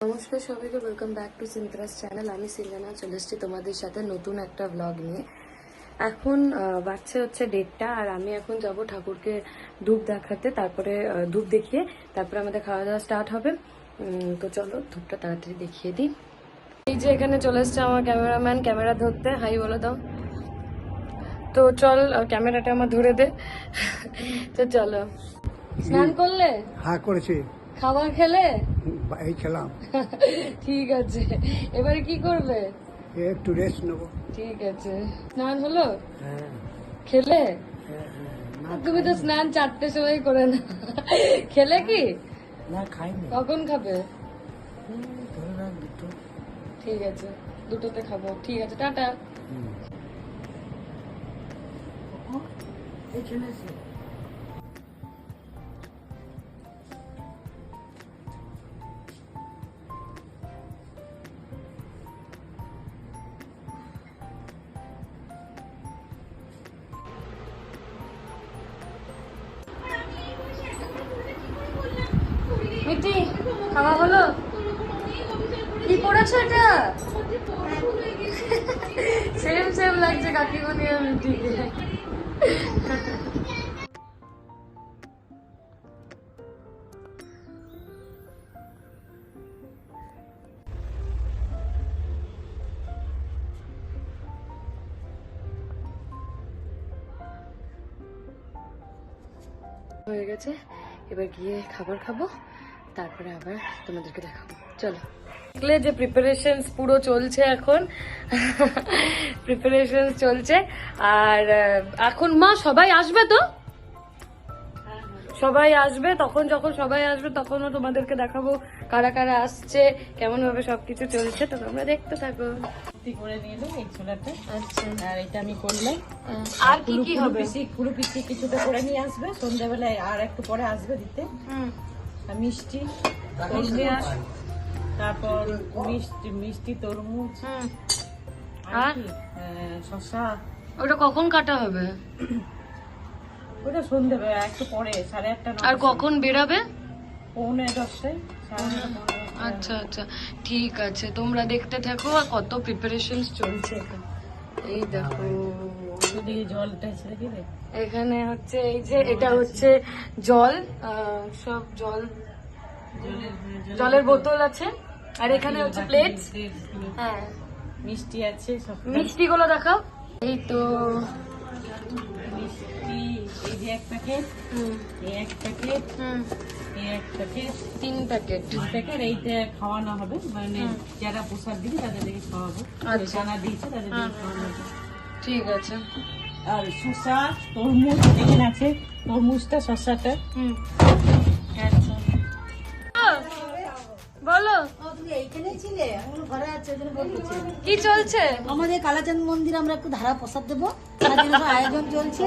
নমস্কার সবাইকে, welcome back to সিন্ত্রাস channel. আমি সিঞ্জনা চলে এসেছি তোমাদের সাথে নতুন একটা ব্লগ নিয়ে। এখন বাচ্চা হচ্ছে 1:30 আর আমি এখন যাব ঠাকুরকে ধূপ দেখাতে, তারপরে ধূপ দেখিয়ে তারপরে আমাদের খাওয়া দাওয়া স্টার্ট হবে। তো চলো ধূপটা তাড়াতাড়ি দেখিয়ে দিই। এই যে এখানে চলে এসছে আমার ক্যামেরাম্যান ক্যামেরা ধরতে। হাই বলে দাও। তো চল ক্যামেরাটা আমার ধরে দে। তো চলো। স্নান করলে? হ্যাঁ করেছি। খাবার খেলে? এই খেলাম। ঠিক আছে, এবারে কি করবে? একটু রেস্ট নেবো। ঠিক আছে। স্নান হলো? হ্যাঁ খেলে? হ্যাঁ। তুমি তো স্নান 4টের সময় করে না। খেলে কি? না খাইনি। কখন খাবে? ধরে রাখ দুটো। ঠিক আছে, 2টোতে খাবো। ঠিক আছে, টাটা। মিটি, খাওয়া হলো? কি পড়েছো এটা? সেম সেম লাগছে কাকিমণি আর মিটিকে। হয়ে গেছে, এবার গিয়ে খাবার খাবো, তারপরে আবার তোমাদেরকে দেখাবো। চলো। দেখলে যে প্রিপারেশনস পুরো চলছে এখন। প্রিপারেশনস চলছে। আর এখন মা সবাই আসবে তো? সবাই আসবে, তখন যখন সবাই আসবে তখনও তোমাদেরকে দেখাবো কারা কারা আসছে, কেমন ভাবে সবকিছু চলছে। তো তোমরা দেখতে থাকো। করে নিলো এই ছোলাটা। আচ্ছা, আর এটা আমি করলাম। আর কি কি হবে? পুরো পিসি কিছুটা করে নিয়ে আসবে সন্ধ্যাবেলায়, আর একটু পরে আসবে দিতে। আর মিষ্টি তরমুজ, তারপর মিষ্টি তরমুজ, আর কি, শসা। ওটা কখন কাটা হবে? ওটা সন্ধ্যাবেলা একটু পরে 8:30। আর কখন বেরাবে? 9:45। আচ্ছা আচ্ছা, ঠিক আছে, তোমরা দেখতে থাকো। আর কত প্রিপারেশন চলছে এখন। এই দেখো, ওদিকে জলটা ছেড়ে দিলে। এখানে হচ্ছে এই যে এটা হচ্ছে জল, সব জলের বোতল আছে। আর এখানে হচ্ছে প্লেট। হ্যাঁ, মিষ্টি আছে সব। মিষ্টিগুলো দেখাও। এই তো মিষ্টি, এই যে 1 প্যাকেট, এই 1 প্যাকেট, এই 1 প্যাকেট, 3 প্যাকেট। এইটা খাওয়ানো হবে, মানে যারা প্রসাদ দিবে তাদেরকে খাওয়াবো। আচ্ছা। জানা দিয়েছে তাদেরকে খাওয়ানো হবে। ঠিক আছে। আর শসা তরমুজ এখানে আছে, তরমুজটা শসাটা। আচ্ছা, বলো তুমি এইখানেই ছিলে? আমার ঘরে আছে, ওই জন্য বলছি। কি চলছে? আমাদের কালাচাঁদ মন্দির আমরা একটু ধারা প্রসাদ দেবো, তার জন্য সব আয়োজন চলছে।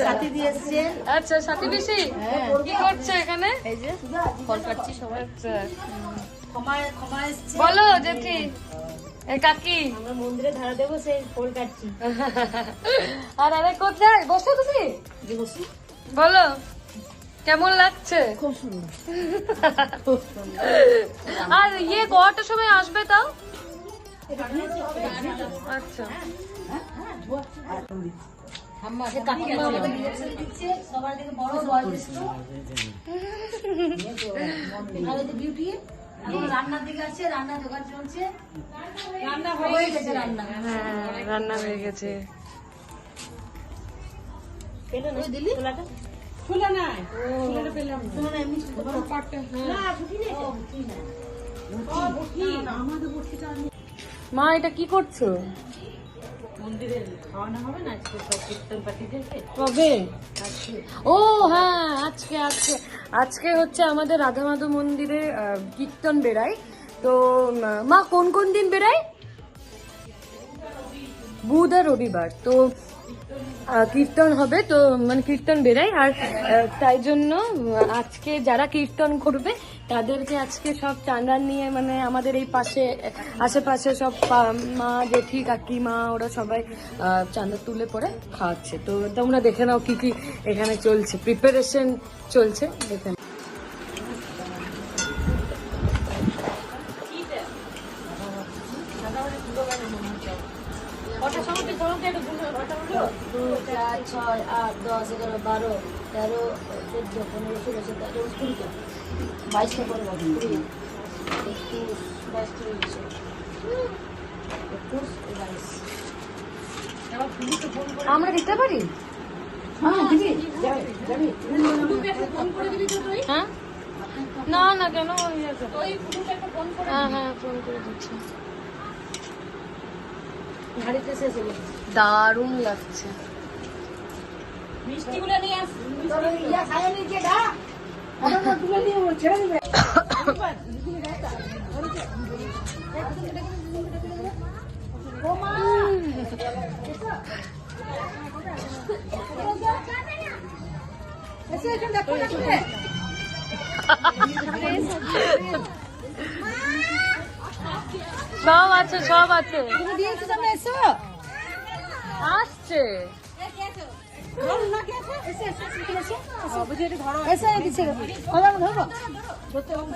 সাথী দিয়ে এসছে। আচ্ছা, সাথী পিসি কি করছে এখানে? এই যে ফল কাটছি সবাই। আচ্ছা, ক্ষমা এসছে। বলো জেঠি, এই কাকি। আমরা মন্দিরে ধারা দেবো, সেই ফল কাটছি। আর আরে কোথায় বসো তুমি? যে বসি। বলো কেমন লাগছে? খুব সুন্দর। আর কটার সময় আসবে তাও? আচ্ছা, কাকিমা আমাদের ডিরেকশন দিচ্ছে, সবার দিকে বড় বয়োজ্যেষ্ঠ। আর এই যে বিউটি এখন রান্নার দিকে আছে, রান্না জোগাড় চলছে। রান্না হয়ে গেছে, রান্না। হ্যাঁ, রান্না হয়ে গেছে। ওই দিলি? ছোলা নাই, ছোলাটা পেলাম না। শোনো না, এমনি ছোট বড় পাটটা। না, বুঝি নেই। ও, বুঝি না। আমাদের বসিটা মা এটা কি করছো? মন্দিরে খাওয়ানো হবে না আজকে সব কীর্তন পার্টিদেরকে। কবে? ও হ্যাঁ, আজকে আজকে আজকে হচ্ছে আমাদের রাধা মাধব মন্দিরে কীর্তন বেরায়। তো মা কোন কোন দিন বেরায়? বুধ আর রবিবার। তো কীর্তন হবে, তো মানে কীর্তন বেরায়। আর তাই জন্য আজকে যারা কীর্তন করবে তাদেরকে আজকে সব চাঁদান নিয়ে, মানে আমাদের এই পাশে আশেপাশে সব মা জেঠি কাকিমা ওরা সবাই চাঁদা তুলে পরে খাওয়াচ্ছে। তো তোমরা দেখে নাও কি কি এখানে চলছে, প্রিপারেশন চলছে, দেখে নাও। আমাকে একটু গুলো ওটা হলো 2, 4, 6, 8, 10, 11, 12, 13, 14, 15, 16, 17, 18, 20 টা। 22 টা করে বাকি। 20, 21, 22, 23, 21, 22। এবার পুলিশকে ফোন করে আমরা দিতে পারি? হ্যাঁ দিদি যাবে যাবে ফোন করে দিবি তো তুই হ্যাঁ, না না কেন হয়ে যাবে। ওই পুলিশকে একটা ফোন করে হ্যাঁ হ্যাঁ, ফোন করে দিচ্ছি। গাড়িতে শেষ হয়ে গেছে। দারুণ লাগছে। মিষ্টিগুলো নিয়ে আস তবে ইয়া খাইয়ে নিচ্ছে গা। আরে তুলে নিয়ে ছেড়ে দিবে এসে এখানে দেখো না তুমি। সব আছে, সব আছে, তুমি দিয়েছো তুমি এসো। আসছে। ধরো না কে আছে? এসে এসে এসে এসে। বুঝি এটা ধরো। এসে দিছে। ওরা ধরো। ধরতে হবে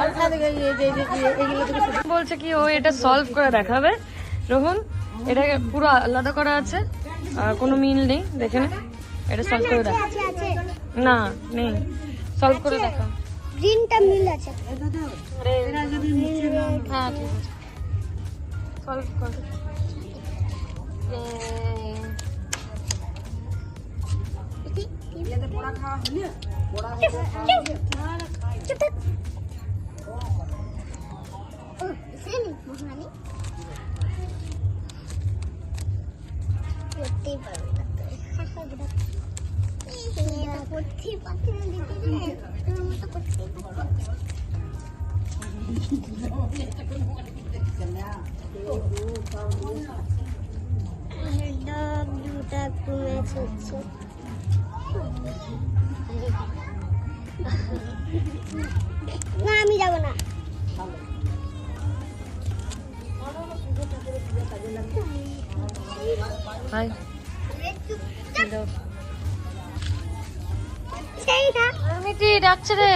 আর খাবে এইগুলো থেকে বলছে কি ও এটা সলভ করে দেখাবে। রোহন, এটাকে পুরো আলাদা করা আছে, আর কোনো মিল নেই, দেখে না, এটা সলভ করে দেখা। না নেই, সলভ করে দেখা। গ্রিনটা মিল আছে। হ্যাঁ ঠিক আছে, সলভ কর। করতেই পারছি না দিদি রে, তোর মতো করতেই পারছি না। ডাক দুটা ম্যাচ হচ্ছে। না আমি যাবো না। হাই, সেই না মিটি ডাকছে রে।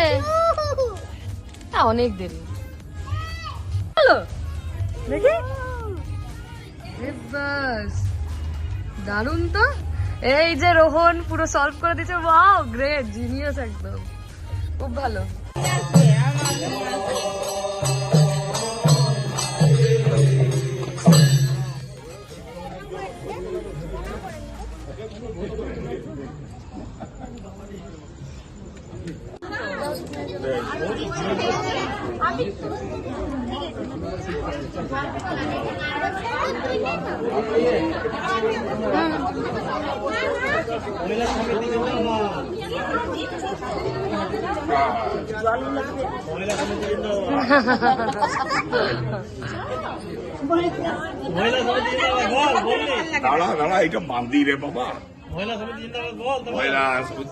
অনেক দেরি হলো, দেখি। এ বাস, দারুণ তো। এই যে রোহন পুরো সলভ করে দিচ্ছে। ওয়াও, গ্রেট, জিনিয়াস, একদম খুব ভালো। দাঁড়া দাঁড়া, এটা বান্দি রে বাবা।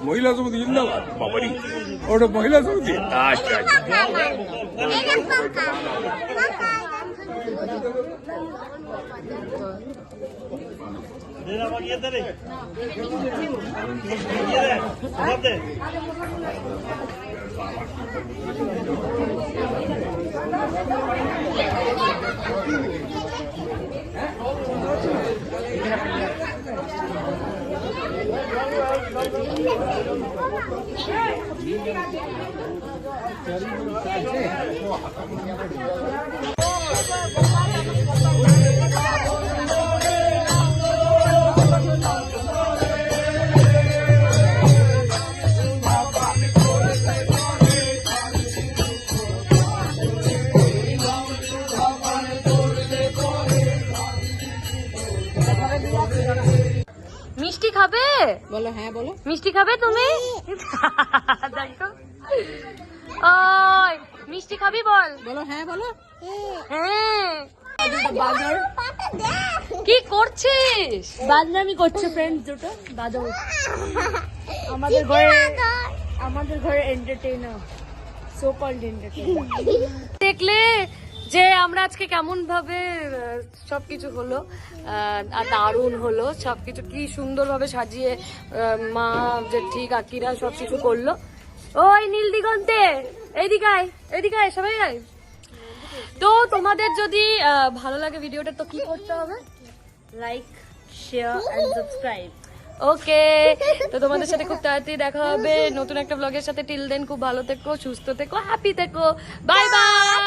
মহিলা সমিতি জিন্দাবাদ বাবারি, ওটা মহিলা সমিতি। আচ্ছা আচ্ছা, মিষ্টি খাবে? বলো হ্যাঁ বলো মিষ্টি খাবে তুমি? দেখো, ওই মিষ্টি খাবি, বল। বলো হ্যাঁ বলো হ্যাঁ। কি করছিস? বাদনামি করছে ফ্রেন্ড দুটো বাদর। আমাদের ঘরে এন্টারটেইনার, সো কল্ড এন্টারটেইনার। দেখলে যে আমরা আজকে কেমন ভাবে সবকিছু হলো, আর দারুণ হলো সবকিছু, কি সুন্দর ভাবে সাজিয়ে মা জেঠি কাকিরা সবকিছু করলো। ওই নীল দিগন্তে, এইদিকে আয়, এইদিকে আয়, সবাই আয়। তো তোমাদের যদি ভালো লাগে ভিডিওটা তো কি করতে হবে? Like share and subscribe. Okay, তো তোমাদের সাথে খুব তাড়াতাড়ি দেখা হবে নতুন একটা ব্লগের সাথে। টিল দেন খুব ভালো থেকো, সুস্থ থেকো, হ্যাপি থেকো, বাই বাই।